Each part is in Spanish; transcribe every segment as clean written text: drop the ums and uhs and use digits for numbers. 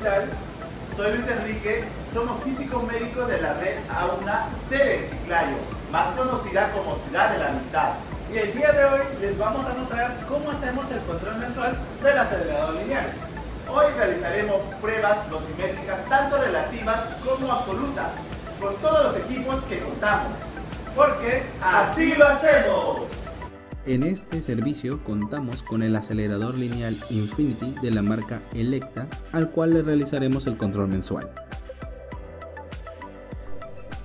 Digital. Soy Luis Enrique, somos físicos médicos de la red AUNA sede en Chiclayo, más conocida como Ciudad de la Amistad. Y el día de hoy les vamos a mostrar cómo hacemos el control mensual del acelerador lineal. Hoy realizaremos pruebas dosimétricas tanto relativas como absolutas, con todos los equipos que contamos. Porque así lo hacemos. En este servicio contamos con el acelerador lineal Infinity de la marca Electa, al cual le realizaremos el control mensual.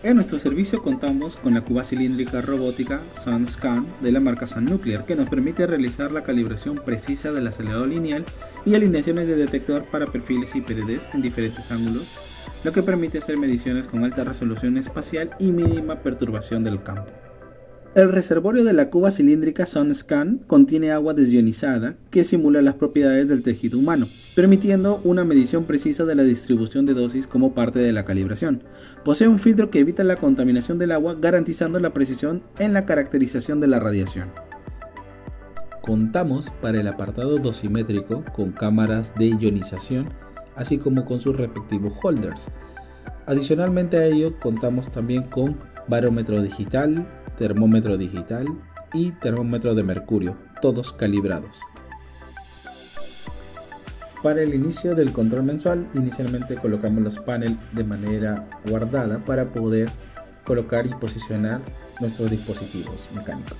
En nuestro servicio contamos con la cuba cilíndrica robótica SunScan de la marca SunNuclear, que nos permite realizar la calibración precisa del acelerador lineal y alineaciones de detector para perfiles y PDDs en diferentes ángulos, lo que permite hacer mediciones con alta resolución espacial y mínima perturbación del campo. El reservorio de la cuba cilíndrica SunScan contiene agua desionizada que simula las propiedades del tejido humano, permitiendo una medición precisa de la distribución de dosis como parte de la calibración. Posee un filtro que evita la contaminación del agua, garantizando la precisión en la caracterización de la radiación. Contamos para el apartado dosimétrico con cámaras de ionización, así como con sus respectivos holders. Adicionalmente a ello contamos también con barómetro digital, termómetro digital y termómetro de mercurio, todos calibrados. Para el inicio del control mensual, inicialmente colocamos los paneles de manera guardada para poder colocar y posicionar nuestros dispositivos mecánicos.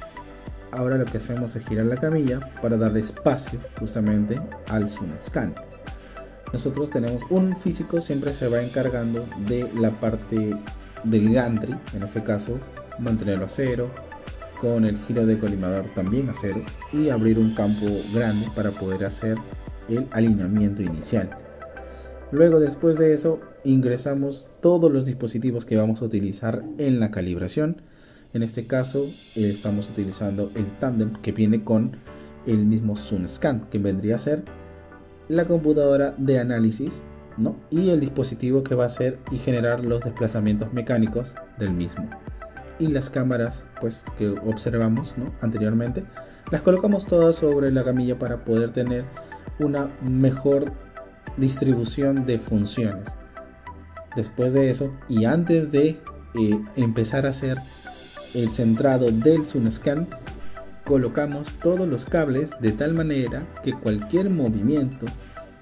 Ahora lo que hacemos es girar la camilla para darle espacio justamente al SunScan. Nosotros tenemos un físico, siempre se va encargando de la parte del gantry, en este caso mantenerlo a cero, con el giro de colimador también a cero, y abrir un campo grande para poder hacer el alineamiento inicial. Luego, después de eso, ingresamos todos los dispositivos que vamos a utilizar en la calibración. En este caso estamos utilizando el tándem que viene con el mismo SunScan, que vendría a ser la computadora de análisis, ¿no? Y el dispositivo que va a hacer y generar los desplazamientos mecánicos del mismo. Y las cámaras pues que observamos, ¿no?, anteriormente, las colocamos todas sobre la camilla para poder tener una mejor distribución de funciones. Después de eso, y antes de empezar a hacer el centrado del SunScan, colocamos todos los cables de tal manera que cualquier movimiento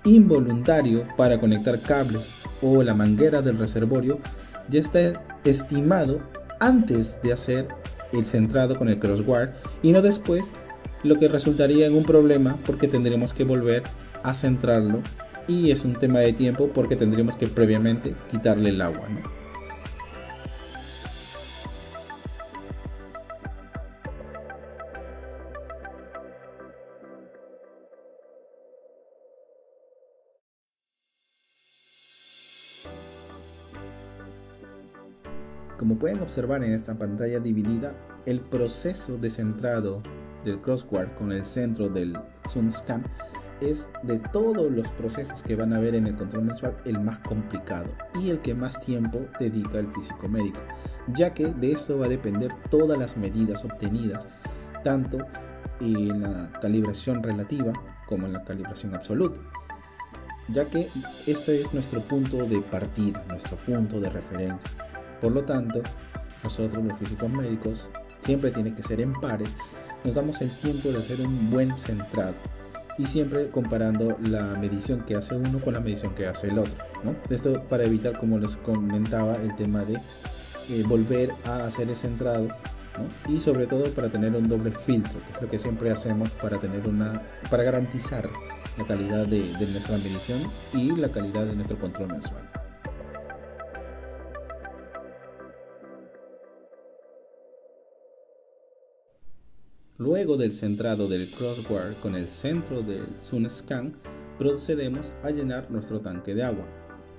involuntario para conectar cables o la manguera del reservorio ya está estimado antes de hacer el centrado con el crossguard y no después, lo que resultaría en un problema porque tendremos que volver a centrarlo y es un tema de tiempo porque tendríamos que previamente quitarle el agua, ¿no? Como pueden observar en esta pantalla dividida, el proceso de centrado del crossguard con el centro del SunScan es, de todos los procesos que van a ver en el control mensual, el más complicado y el que más tiempo dedica el físico médico, ya que de esto va a depender todas las medidas obtenidas, tanto en la calibración relativa como en la calibración absoluta, ya que este es nuestro punto de partida, nuestro punto de referencia. Por lo tanto, nosotros los físicos médicos, siempre tiene que ser en pares, nos damos el tiempo de hacer un buen centrado y siempre comparando la medición que hace uno con la medición que hace el otro, ¿no? Esto para evitar, como les comentaba, el tema de volver a hacer el centrado, ¿no? Y sobre todo para tener un doble filtro, que es lo que siempre hacemos para garantizar la calidad de nuestra medición y la calidad de nuestro control mensual. Luego del centrado del crossguard con el centro del SunScan, procedemos a llenar nuestro tanque de agua.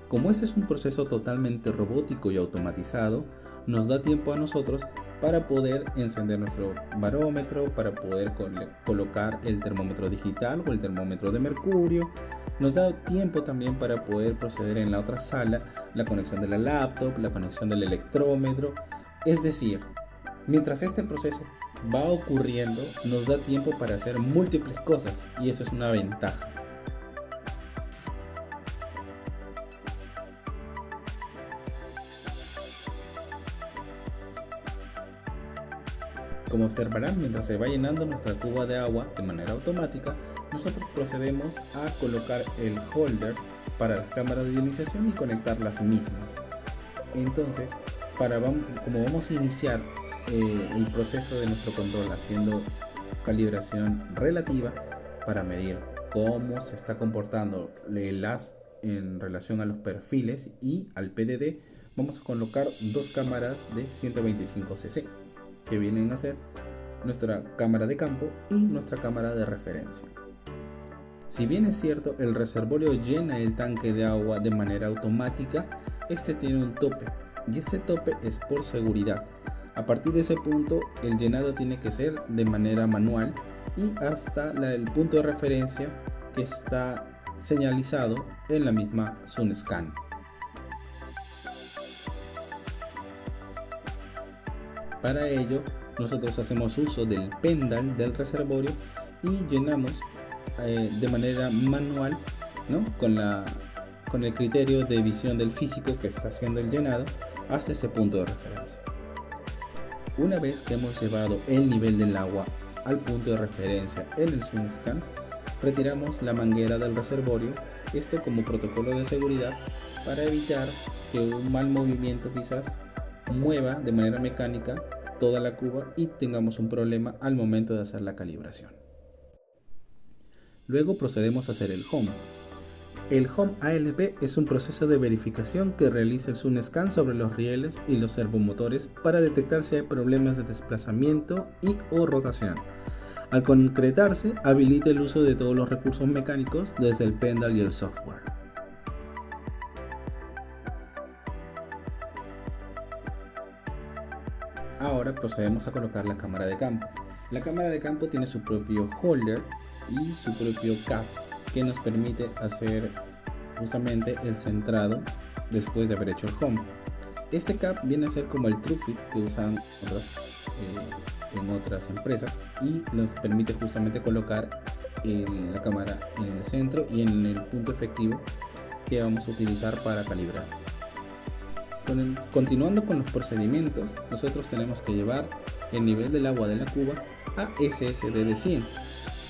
Como este es un proceso totalmente robótico y automatizado, nos da tiempo a nosotros para poder encender nuestro barómetro, para poder colocar el termómetro digital o el termómetro de mercurio. Nos da tiempo también para poder proceder en la otra sala la conexión de la laptop, la conexión del electrómetro. Es decir, mientras este proceso va ocurriendo, nos da tiempo para hacer múltiples cosas y eso es una ventaja. Como observarán, mientras se va llenando nuestra cuba de agua de manera automática, nosotros procedemos a colocar el holder para las cámaras de ionización y conectar las mismas. Entonces, como vamos a iniciar el proceso de nuestro control haciendo calibración relativa para medir cómo se está comportando el haz en relación a los perfiles y al PDD, vamos a colocar dos cámaras de 125 cc que vienen a ser nuestra cámara de campo y nuestra cámara de referencia. Si bien es cierto, el reservorio llena el tanque de agua de manera automática, este tiene un tope y este tope es por seguridad. A partir de ese punto el llenado tiene que ser de manera manual y hasta el punto de referencia que está señalizado en la misma SunScan. Para ello nosotros hacemos uso del pendal del reservorio y llenamos de manera manual, ¿no? con el criterio de visión del físico que está haciendo el llenado hasta ese punto de referencia. Una vez que hemos llevado el nivel del agua al punto de referencia en el SunScan, retiramos la manguera del reservorio, esto como protocolo de seguridad para evitar que un mal movimiento quizás mueva de manera mecánica toda la cuba y tengamos un problema al momento de hacer la calibración. Luego procedemos a hacer el home. El home ALP es un proceso de verificación que realiza el SunScan sobre los rieles y los servomotores para detectar si hay problemas de desplazamiento y o rotación. Al concretarse, habilita el uso de todos los recursos mecánicos desde el pendal y el software. Ahora procedemos a colocar la cámara de campo. La cámara de campo tiene su propio holder y su propio cap que nos permite hacer justamente el centrado después de haber hecho el home. Este cap viene a ser como el TrueFit que usan en otras empresas y nos permite justamente colocar la cámara en el centro y en el punto efectivo que vamos a utilizar para calibrar. Continuando con los procedimientos, nosotros tenemos que llevar el nivel del agua de la cuba a SSD de 100,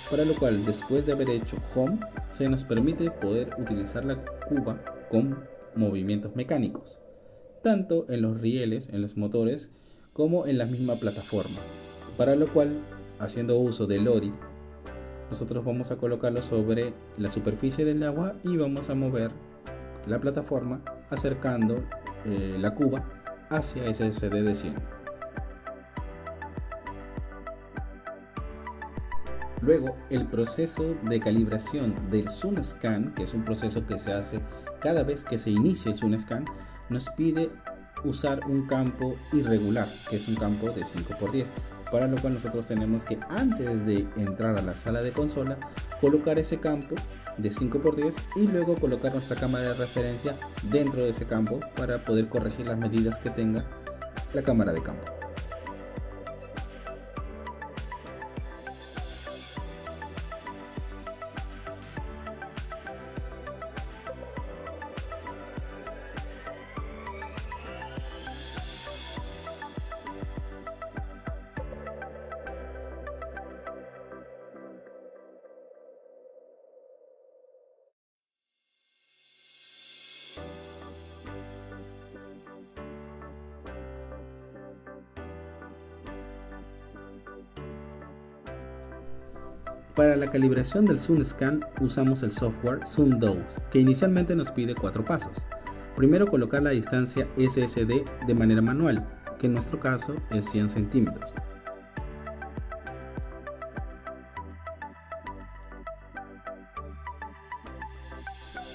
para lo cual después de haber hecho home se nos permite poder utilizar la cuba con movimientos mecánicos, tanto en los rieles, en los motores, como en la misma plataforma, para lo cual, haciendo uso del ORI, nosotros vamos a colocarlo sobre la superficie del agua y vamos a mover la plataforma acercando la cuba hacia SSD de 100. Luego, el proceso de calibración del SunScan, que es un proceso que se hace cada vez que se inicia el SunScan, nos pide usar un campo irregular, que es un campo de 5×10, para lo cual nosotros tenemos que, antes de entrar a la sala de consola, colocar ese campo de 5×10 y luego colocar nuestra cámara de referencia dentro de ese campo para poder corregir las medidas que tenga la cámara de campo. Para la calibración del SunScan usamos el software SunDose, que inicialmente nos pide 4 pasos. Primero, colocar la distancia SSD de manera manual, que en nuestro caso es 100 centímetros.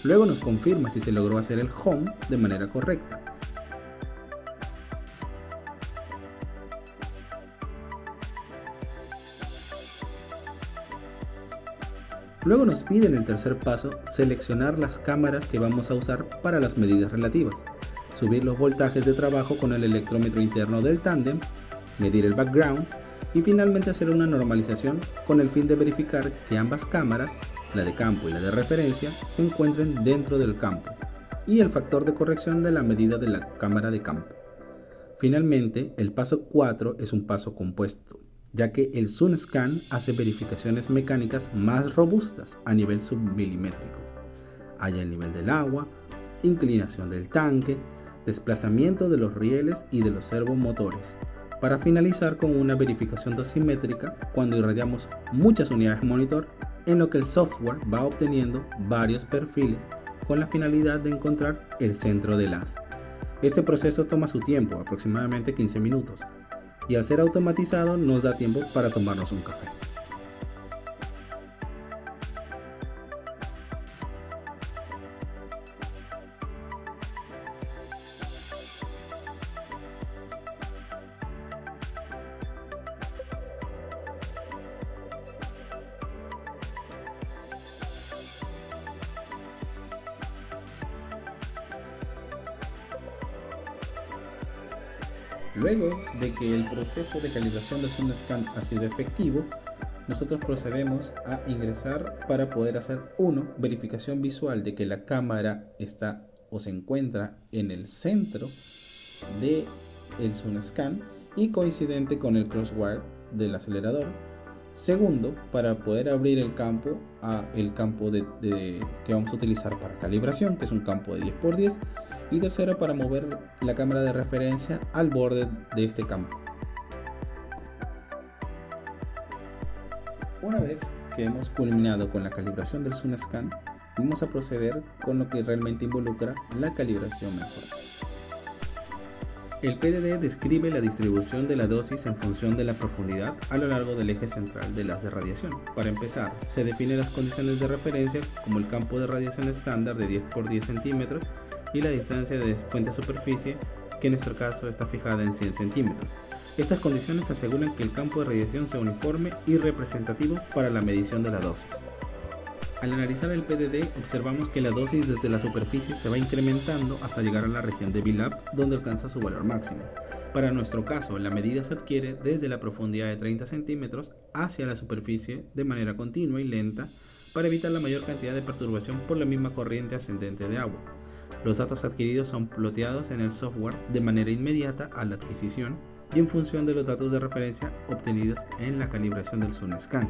Luego nos confirma si se logró hacer el home de manera correcta. Luego nos pide en el tercer paso seleccionar las cámaras que vamos a usar para las medidas relativas, subir los voltajes de trabajo con el electrómetro interno del tándem, medir el background y finalmente hacer una normalización con el fin de verificar que ambas cámaras, la de campo y la de referencia, se encuentren dentro del campo y el factor de corrección de la medida de la cámara de campo. Finalmente, el paso 4 es un paso compuesto ya que el SunScan hace verificaciones mecánicas más robustas a nivel submilimétrico. Halla el nivel del agua, inclinación del tanque, desplazamiento de los rieles y de los servomotores, para finalizar con una verificación dosimétrica cuando irradiamos muchas unidades monitor, en lo que el software va obteniendo varios perfiles con la finalidad de encontrar el centro del haz. Este proceso toma su tiempo, aproximadamente 15 minutos, y al ser automatizado nos da tiempo para tomarnos un café. Luego de que el proceso de calibración de SunScan ha sido efectivo, nosotros procedemos a ingresar para poder hacer verificación visual de que la cámara está o se encuentra en el centro del SunScan y coincidente con el crosswire del acelerador. Segundo, para poder abrir el campo que vamos a utilizar para calibración, que es un campo de 10×10. Y tercero, para mover la cámara de referencia al borde de este campo. Una vez que hemos culminado con la calibración del SunScan, vamos a proceder con lo que realmente involucra la calibración mensual. El PDD describe la distribución de la dosis en función de la profundidad a lo largo del eje central del haz de radiación. Para empezar, se definen las condiciones de referencia como el campo de radiación estándar de 10×10 centímetros y la distancia de fuente a superficie, que en nuestro caso está fijada en 100 centímetros. Estas condiciones aseguran que el campo de radiación sea uniforme y representativo para la medición de la dosis. Al analizar el PDD, observamos que la dosis desde la superficie se va incrementando hasta llegar a la región de VLAP, donde alcanza su valor máximo. Para nuestro caso, la medida se adquiere desde la profundidad de 30 centímetros hacia la superficie de manera continua y lenta para evitar la mayor cantidad de perturbación por la misma corriente ascendente de agua. Los datos adquiridos son ploteados en el software de manera inmediata a la adquisición y en función de los datos de referencia obtenidos en la calibración del SunScan,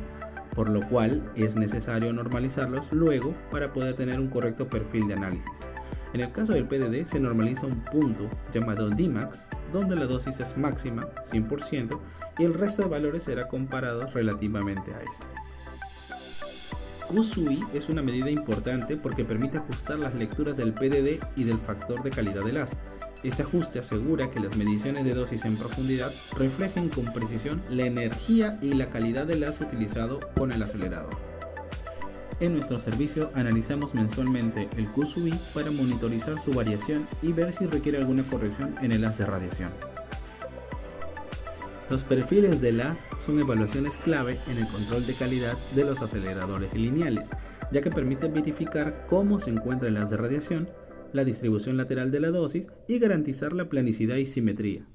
por lo cual es necesario normalizarlos luego para poder tener un correcto perfil de análisis. En el caso del PDD se normaliza un punto llamado Dmax, donde la dosis es máxima, 100%, y el resto de valores será comparado relativamente a este. QSUI es una medida importante porque permite ajustar las lecturas del PDD y del factor de calidad del haz. Este ajuste asegura que las mediciones de dosis en profundidad reflejen con precisión la energía y la calidad del haz utilizado con el acelerador. En nuestro servicio analizamos mensualmente el QSUI para monitorizar su variación y ver si requiere alguna corrección en el haz de radiación. Los perfiles del haz son evaluaciones clave en el control de calidad de los aceleradores lineales, ya que permiten verificar cómo se encuentra el haz de radiación, la distribución lateral de la dosis y garantizar la planicidad y simetría.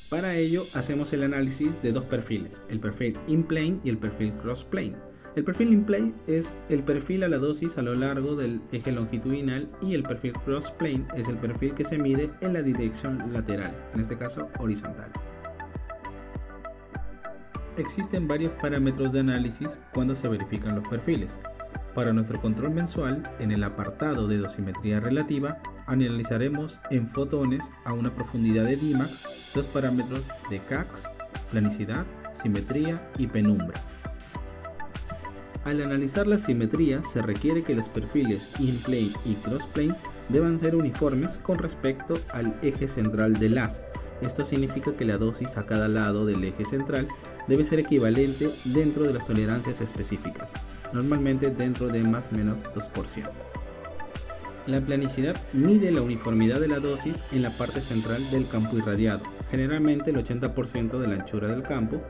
Para ello hacemos el análisis de dos perfiles, el perfil in-plane y el perfil cross-plane. El perfil in-plane es el perfil a la dosis a lo largo del eje longitudinal y el perfil cross-plane es el perfil que se mide en la dirección lateral, en este caso horizontal. Existen varios parámetros de análisis cuando se verifican los perfiles. Para nuestro control mensual, en el apartado de dosimetría relativa, analizaremos en fotones a una profundidad de Dmax los parámetros de CAX, planicidad, simetría y penumbra. Al analizar la simetría, se requiere que los perfiles in-plane y cross-plane deban ser uniformes con respecto al eje central del haz. Esto significa que la dosis a cada lado del eje central debe ser equivalente dentro de las tolerancias específicas, normalmente dentro de más o menos 2%. La planicidad mide la uniformidad de la dosis en la parte central del campo irradiado, generalmente el 80% de la anchura del campo,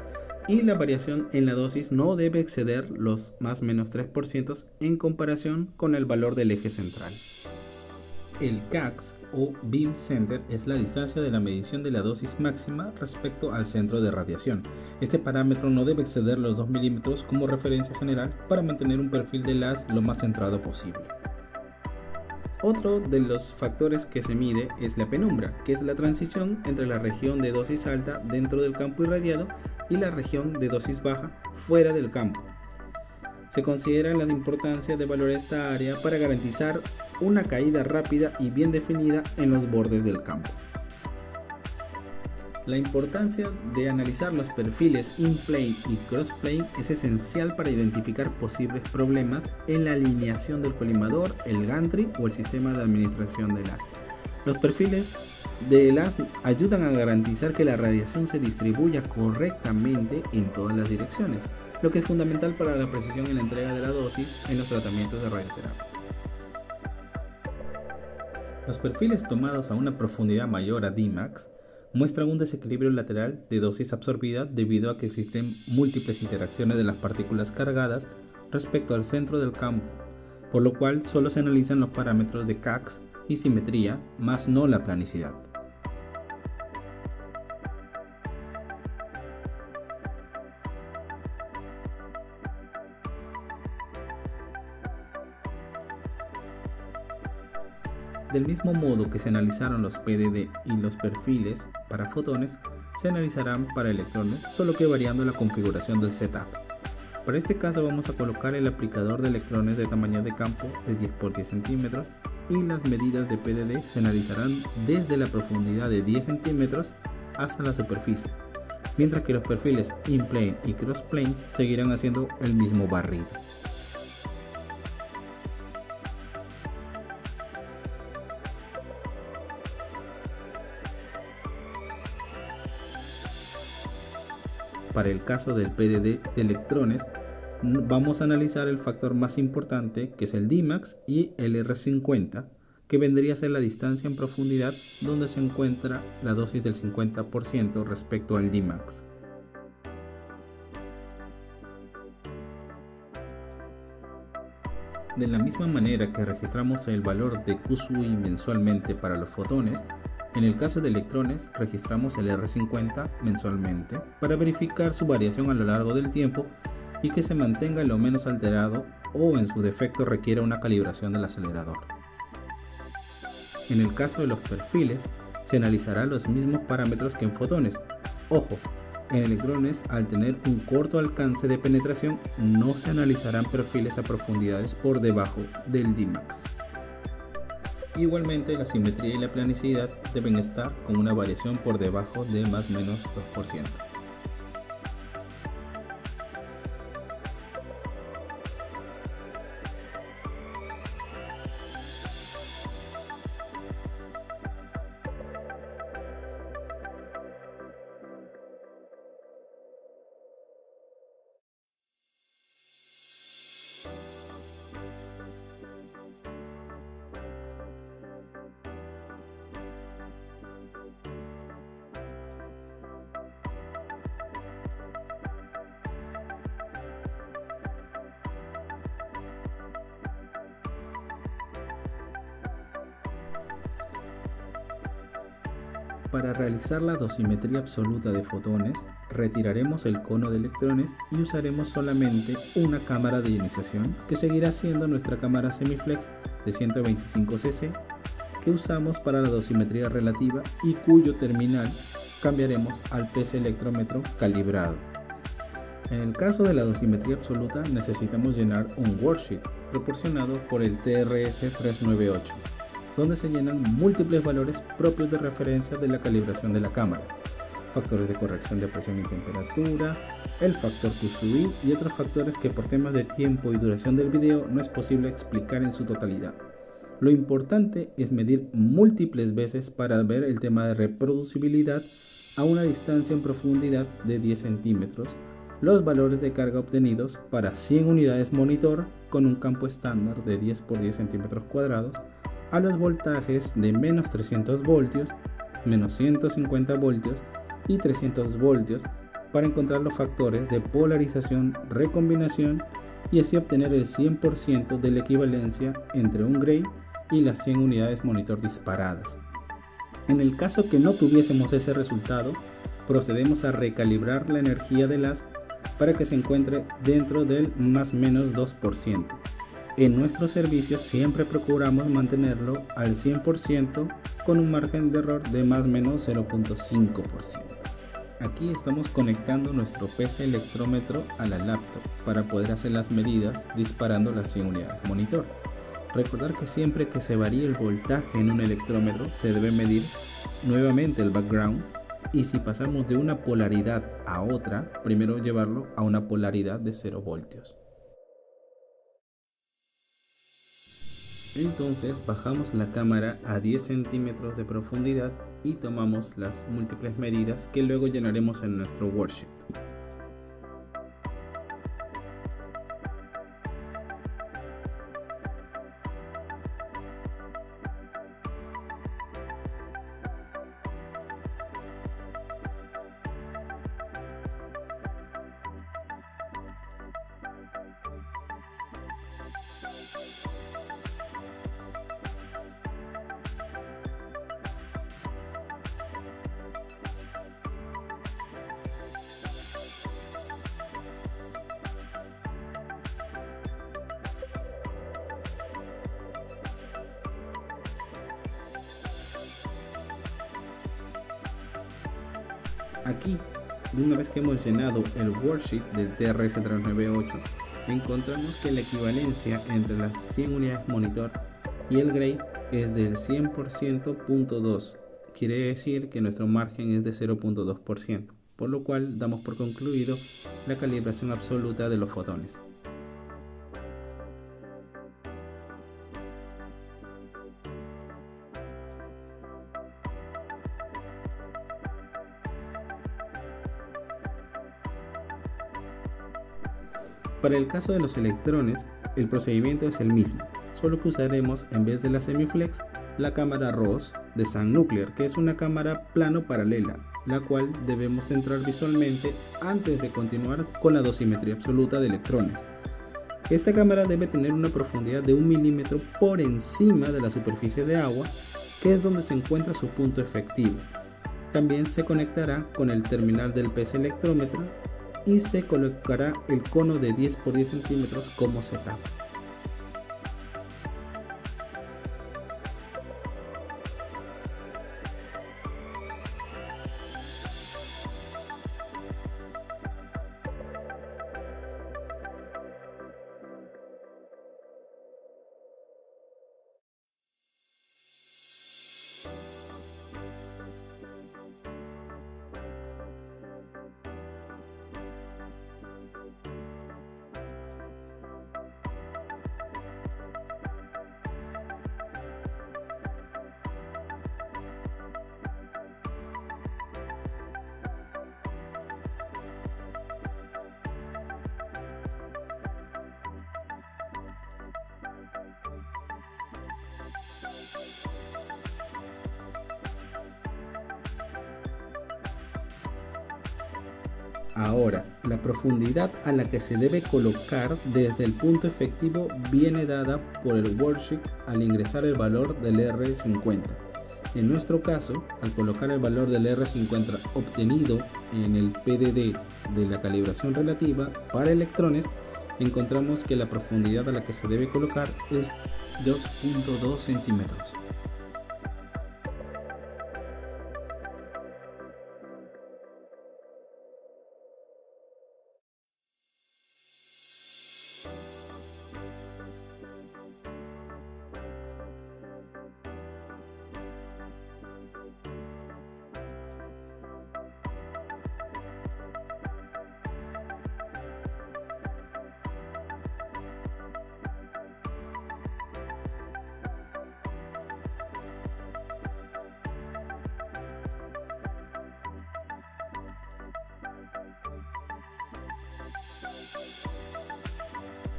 y la variación en la dosis no debe exceder los más o menos 3% en comparación con el valor del eje central. El CAX o Beam Center es la distancia de la medición de la dosis máxima respecto al centro de radiación. Este parámetro no debe exceder los 2 milímetros como referencia general para mantener un perfil del haz lo más centrado posible. Otro de los factores que se mide es la penumbra, que es la transición entre la región de dosis alta dentro del campo irradiado y la región de dosis baja fuera del campo. Se considera la importancia de valorar esta área para garantizar una caída rápida y bien definida en los bordes del campo. La importancia de analizar los perfiles in-plane y cross-plane es esencial para identificar posibles problemas en la alineación del colimador, el gantry o el sistema de administración del haz. Los perfiles del haz ayudan a garantizar que la radiación se distribuya correctamente en todas las direcciones, lo que es fundamental para la precisión en la entrega de la dosis en los tratamientos de radioterapia. Los perfiles tomados a una profundidad mayor a Dmax muestran un desequilibrio lateral de dosis absorbida debido a que existen múltiples interacciones de las partículas cargadas respecto al centro del campo, por lo cual solo se analizan los parámetros de Cox y simetría, más no la planicidad. Del mismo modo que se analizaron los PDD y los perfiles para fotones, se analizarán para electrones, solo que variando la configuración del setup. Para este caso vamos a colocar el aplicador de electrones de tamaño de campo de 10 x 10 centímetros y las medidas de PDD se analizarán desde la profundidad de 10 centímetros hasta la superficie, mientras que los perfiles in-plane y cross-plane seguirán haciendo el mismo barrido. Para el caso del PDD de electrones, vamos a analizar el factor más importante, que es el Dmax, y el R50, que vendría a ser la distancia en profundidad donde se encuentra la dosis del 50% respecto al Dmax. De la misma manera que registramos el valor de QSUI mensualmente para los fotones, en el caso de electrones registramos el R50 mensualmente para verificar su variación a lo largo del tiempo y que se mantenga lo menos alterado o en su defecto requiera una calibración del acelerador. En el caso de los perfiles se analizará los mismos parámetros que en fotones. Ojo, en electrones al tener un corto alcance de penetración no se analizarán perfiles a profundidades por debajo del Dmax. Igualmente la simetría y la planicidad deben estar con una variación por debajo de más o menos 2%. Para realizar la dosimetría absoluta de fotones, retiraremos el cono de electrones y usaremos solamente una cámara de ionización que seguirá siendo nuestra cámara semiflex de 125 cc que usamos para la dosimetría relativa y cuyo terminal cambiaremos al PC electrómetro calibrado. En el caso de la dosimetría absoluta necesitamos llenar un worksheet proporcionado por el TRS-398, donde se llenan múltiples valores propios de referencia de la calibración de la cámara, factores de corrección de presión y temperatura, el factor QSUI y otros factores que por temas de tiempo y duración del video no es posible explicar en su totalidad. Lo importante es medir múltiples veces para ver el tema de reproducibilidad a una distancia en profundidad de 10 centímetros, los valores de carga obtenidos para 100 unidades monitor con un campo estándar de 10 x 10 centímetros cuadrados, a los voltajes de menos 300 voltios, menos 150 voltios y 300 voltios para encontrar los factores de polarización, recombinación y así obtener el 100% de la equivalencia entre un gray y las 100 unidades monitor disparadas. En el caso que no tuviésemos ese resultado, procedemos a recalibrar la energía del haz para que se encuentre dentro del más menos 2%. En nuestros servicios siempre procuramos mantenerlo al 100% con un margen de error de más o menos 0.5%. Aquí estamos conectando nuestro PC electrómetro a la laptop para poder hacer las medidas disparando las 100 unidades monitor. Recordar que siempre que se varíe el voltaje en un electrómetro se debe medir nuevamente el background, y si pasamos de una polaridad a otra, primero llevarlo a una polaridad de 0 voltios. Entonces bajamos la cámara a 10 centímetros de profundidad y tomamos las múltiples medidas que luego llenaremos en nuestro worksheet. Aquí, una vez que hemos llenado el worksheet del TRS-398, encontramos que la equivalencia entre las 100 unidades monitor y el gray es del 100%.2. Quiere decir que nuestro margen es de 0.2%, por lo cual damos por concluido la calibración absoluta de los fotones. Para el caso de los electrones, el procedimiento es el mismo, solo que usaremos en vez de la semiflex la cámara ROS de Sun Nuclear, que es una cámara plano paralela, la cual debemos centrar visualmente antes de continuar con la dosimetría absoluta de electrones. Esta cámara debe tener una profundidad de 1 milímetro por encima de la superficie de agua, que es donde se encuentra su punto efectivo. También se conectará con el terminal del PC electrómetro y se colocará el cono de 10 por 10 centímetros como setup. Ahora, la profundidad a la que se debe colocar desde el punto efectivo viene dada por el worksheet al ingresar el valor del R50. En nuestro caso, al colocar el valor del R50 obtenido en el PDD de la calibración relativa para electrones, encontramos que la profundidad a la que se debe colocar es 2.2 centímetros.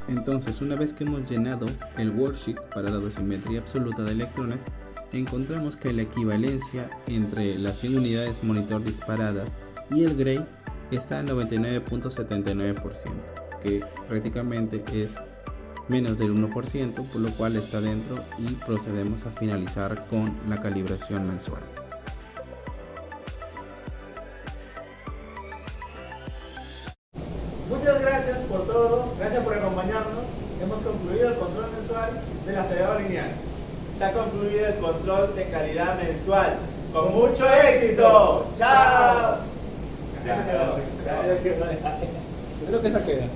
Entonces, una vez que hemos llenado el worksheet para la dosimetría absoluta de electrones, encontramos que la equivalencia entre las 100 unidades monitor disparadas y el gray está al 99.79%, que prácticamente es menos del 1%, por lo cual está dentro y procedemos a finalizar con la calibración mensual. Muchas gracias por todo, gracias por acompañarnos. Hemos concluido el control mensual del acelerador lineal. Se ha concluido el control de calidad mensual. ¡Con mucho éxito! ¡Chao! Ya, Yo creo que esa queda.